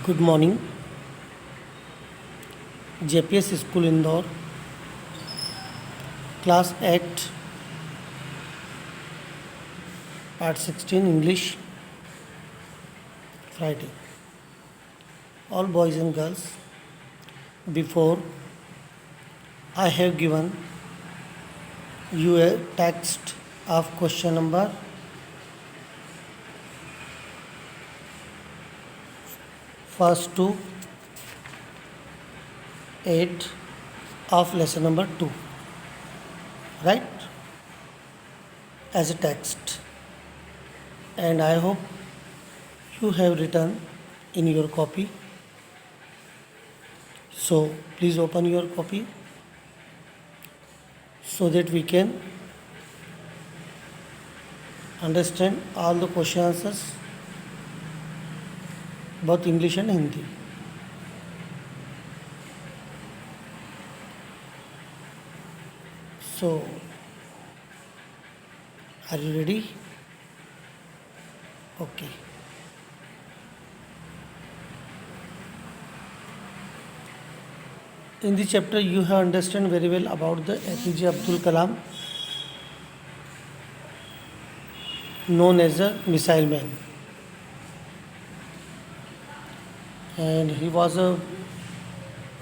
Good morning. JPS school Indore, class 8, part 16 English, Friday. All boys and girls, before I have given you a text of question number 1 to 8 of lesson number 2, right, as a text, and I hope you have written in your copy. So please open your copy so that we can understand all the question answers, both English and Hindi. So, are you ready? Okay. In this chapter, you have understand very well about the APJ Abdul Kalam, known as a missile man, and he was a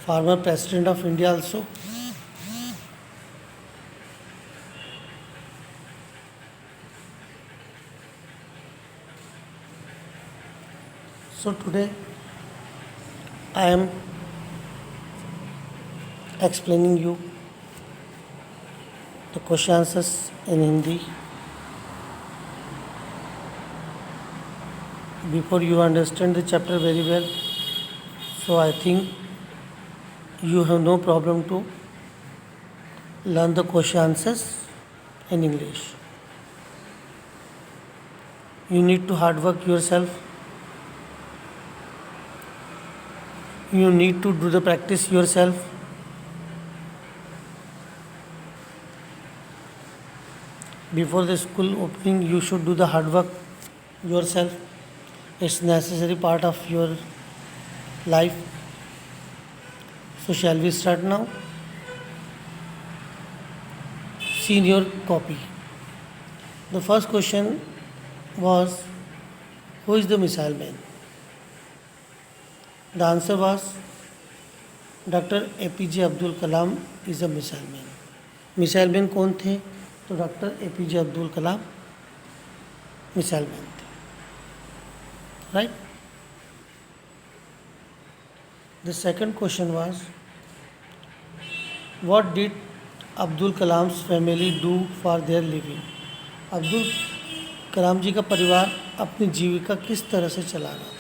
former president of India also. So today I am explaining you the question answers in Hindi. Before you understand the chapter very well, so I think you have no problem to learn the question answers in English. You need to hard work yourself. You need to do the practice yourself. Before the school opening, you should do the hard work yourself. It's necessary part of your life. So shall we start now? See in your copy. The first question was, who is the missile man? The answer was, Dr. APJ Abdul Kalam is a missile man. Missile man कौन थे? तो doctor APJ Abdul Kalam missile man थे, right. The second question was, what did Abdul Kalam's family do for their living? Abdul Kalam ji का परिवार अपनी जीविका किस तरह से चला रहा था?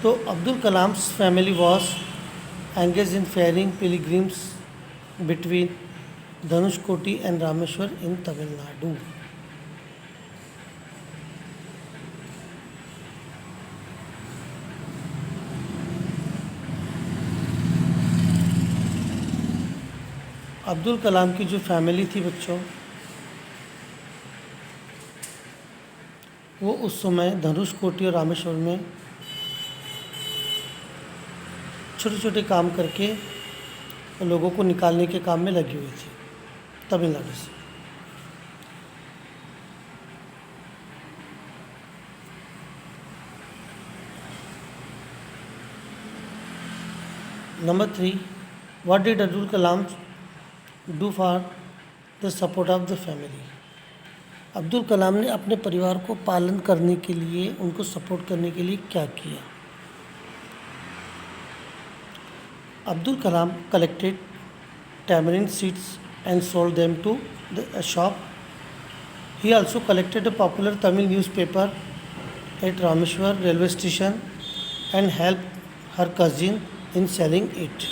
तो Abdul Kalam's family was engaged in ferrying pilgrims between Dhanushkoti and Rameshwar in Tamil Nadu. Abdul Kalam की जो फैमिली थी बच्चों, वो उस समय धनुषकोटी और रामेश्वर में छोटे छोटे काम करके लोगों को निकालने के काम में लगी हुई थी तमिलनाडु से. Number 3, what did Abdul Kalam do for the support of the family? Abdul Kalam ने अपने परिवार को पालन करने के लिए, उनको सपोर्ट करने के लिए क्या किया? Abdul Kalam collected tamarind seeds and sold them to a shop. He also collected a popular Tamil newspaper at Rameshwar railway station and helped her cousin in selling it.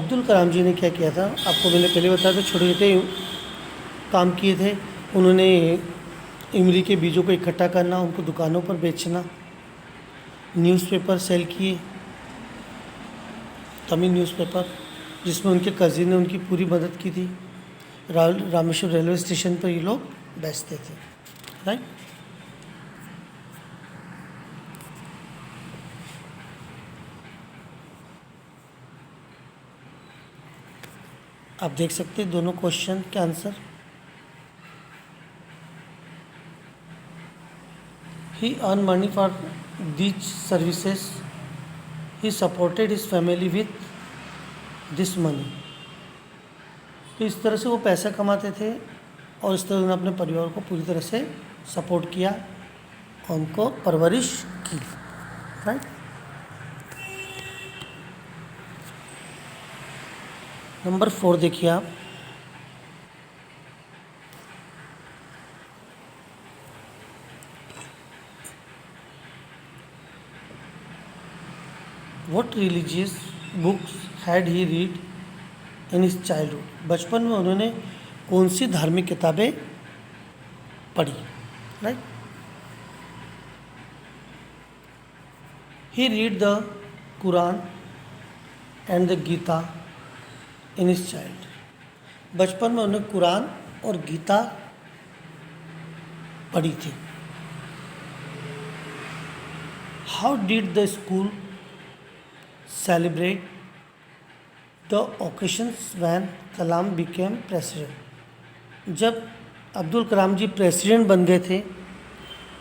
Abdul Kalam ji ने क्या किया था? आपको मैंने पहले बताया था, छोटे छोटे काम किए थे. उन्होंने इमली के बीजों को इकट्ठा करना, उनको दुकानों पर बेचना, न्यूज़पेपर सेल किए, तमिल न्यूज़पेपर, जिसमें उनके कज़िन ने उनकी पूरी मदद की थी. रामेश्वर रेलवे स्टेशन पर ये लोग बेचते थे, राइट. आप देख सकते हैं दोनों क्वेश्चन के answer. He earn money for these services, he supported his family with this money. तो इस तरह से वो पैसा कमाते थे और इस तरह उन्होंने अपने परिवार को पूरी तरह से सपोर्ट किया, उनको परवरिश की। राइट। नंबर 4 देखिए आप। What religious books had he read in his childhood? बचपन में उन्होंने कौन सी धार्मिक किताबें पढ़ी? Right. He read the Quran and the Gita in his child. बचपन में उन्होंने कुरान और गीता पढ़ी थी। How did the school celebrate the occasions when Kalam became president? जब अब्दुल कलाम जी प्रेसिडेंट बन गए थे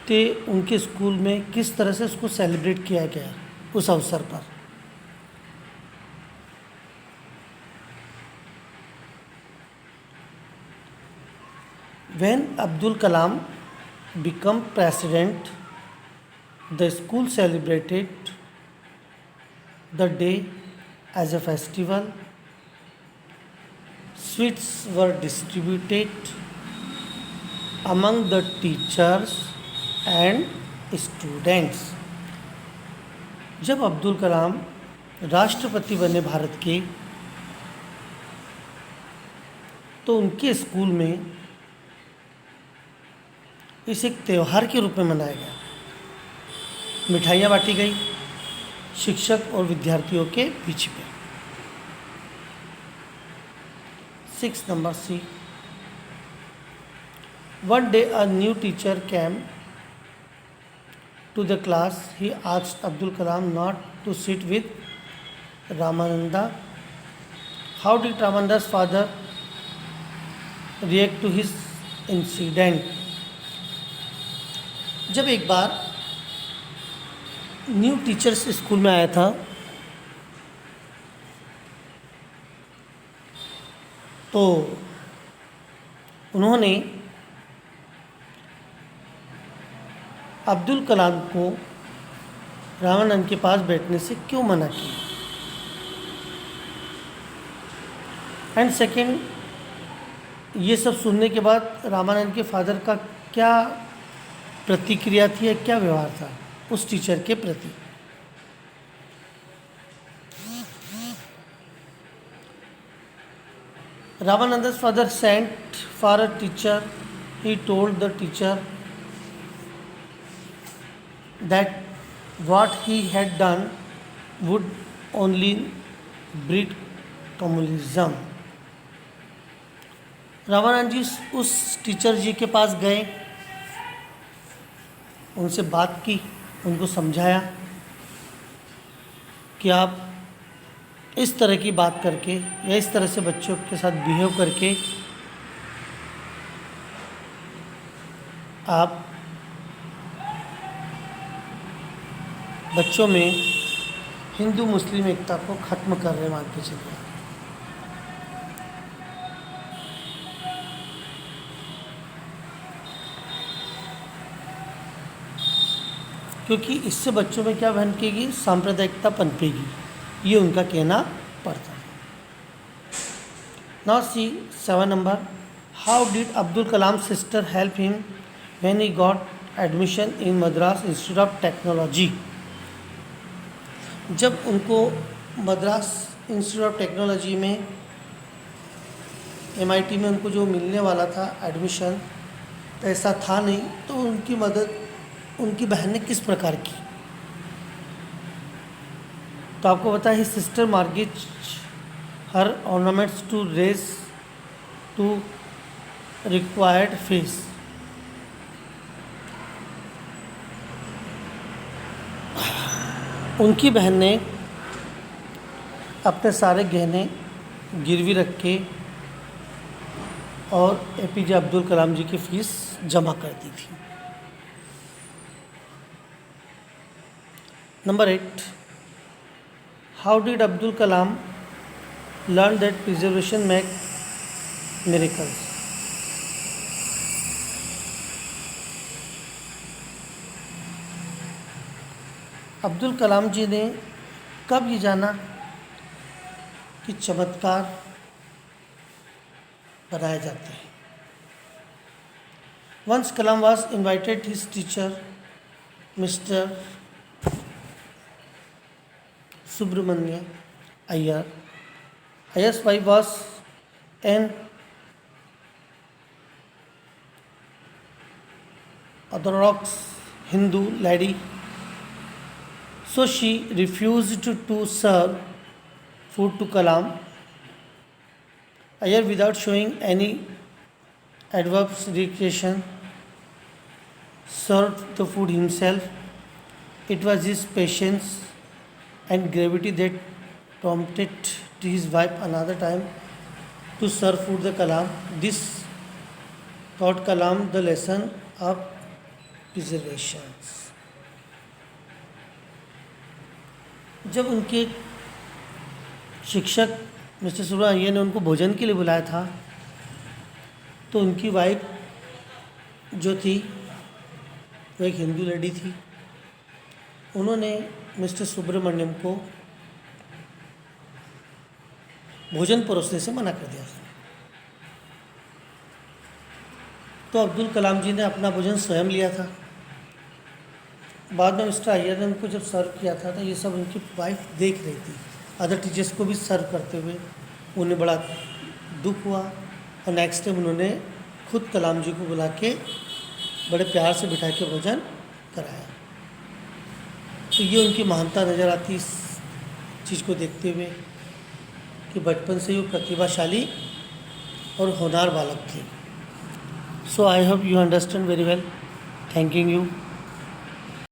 तो उनके स्कूल में किस तरह से उसको सेलिब्रेट किया गया उस अवसर पर? When Abdul Kalam became president, the school celebrated the day as a festival. Sweets were distributed among the teachers and students. जब अब्दुल कलाम राष्ट्रपति बने भारत के तो उनके स्कूल में इसे एक त्यौहार के रूप में मनाया गया। मिठाइयाँ बांटी गई शिक्षक और विद्यार्थियों के बीच में। 6 number C. One day a new teacher came to the class. He asked Abdul Kalam not to sit with Ramananda. How did Ramananda's father react to his incident? जब एक बार न्यू टीचर्स स्कूल में आया था तो उन्होंने अब्दुल कलाम को रामानंद के पास बैठने से क्यों मना किया? एंड सेकेंड, ये सब सुनने के बाद रामानंद के फादर का क्या प्रतिक्रिया थी या क्या व्यवहार था उस टीचर के प्रति? Ramananda's father sent for a teacher. He told the teacher that what he had done would only breed communism. Ramanand जी उस टीचर जी के पास गए, उनसे बात की, उनको समझाया कि आप इस तरह की बात करके या इस तरह से बच्चों के साथ बिहेव करके आप बच्चों में हिंदू मुस्लिम एकता को ख़त्म कर रहे मान के चलिए। क्योंकि इससे बच्चों में क्या पनपेगी? सांप्रदायिकता पनपेगी, ये उनका कहना पड़ता है। Now see 7 number. How did Abdul Kalam sister help him when he got admission in Madras institute of technology? जब उनको मद्रास इंस्टीट्यूट ऑफ टेक्नोलॉजी में MIT में उनको जो मिलने वाला था एडमिशन, पैसा था नहीं, तो उनकी मदद उनकी बहन ने किस प्रकार की? तो आपको पता है sister mortgage her ornaments to raise to required fees. उनकी बहन ने अपने सारे गहने गिरवी रख के और एपीजे अब्दुल कलाम जी की फ़ीस जमा कर दी थी। Number 8, how did Abdul Kalam learn that preservation make miracles? Abdul Kalam ji ने कब ये जाना कि चमत्कार बनाए जाते हैं? Once Kalam was invited his teacher, Mr. Subramania Iyer. Iyer's wife was an Orthodox Hindu lady, so she refused to serve food to Kalam. Iyer, without showing any adversification, served the food himself. It was his patience and gravity that prompted his wife another time to serve food the Kalam. This taught Kalam the lesson of preservation. जब उनके शिक्षक mister Subramaniam ने उनको भोजन के लिए बुलाया था तो उनकी वाइफ जो थी वो एक हिंदू लेडी थी। उन्होंने मिस्टर सुब्रमण्यम को भोजन परोसने से मना कर दिया था। तो अब्दुल कलाम जी ने अपना भोजन स्वयं लिया था। बाद में मिस्टर अय्यर ने उनको जब सर्व किया था तो ये सब उनकी वाइफ देख रही थी, अदर टीचर्स को भी सर्व करते हुए। उन्हें बड़ा दुख हुआ और नेक्स्ट टाइम उन्होंने खुद कलाम जी को बुला के बड़े प्यार से बिठा के भोजन कराया। तो ये उनकी महानता नज़र आती इस चीज़ को देखते हुए कि बचपन से ही वो प्रतिभाशाली और होनहार बालक थे। So I hope you understand very well. Thanking you.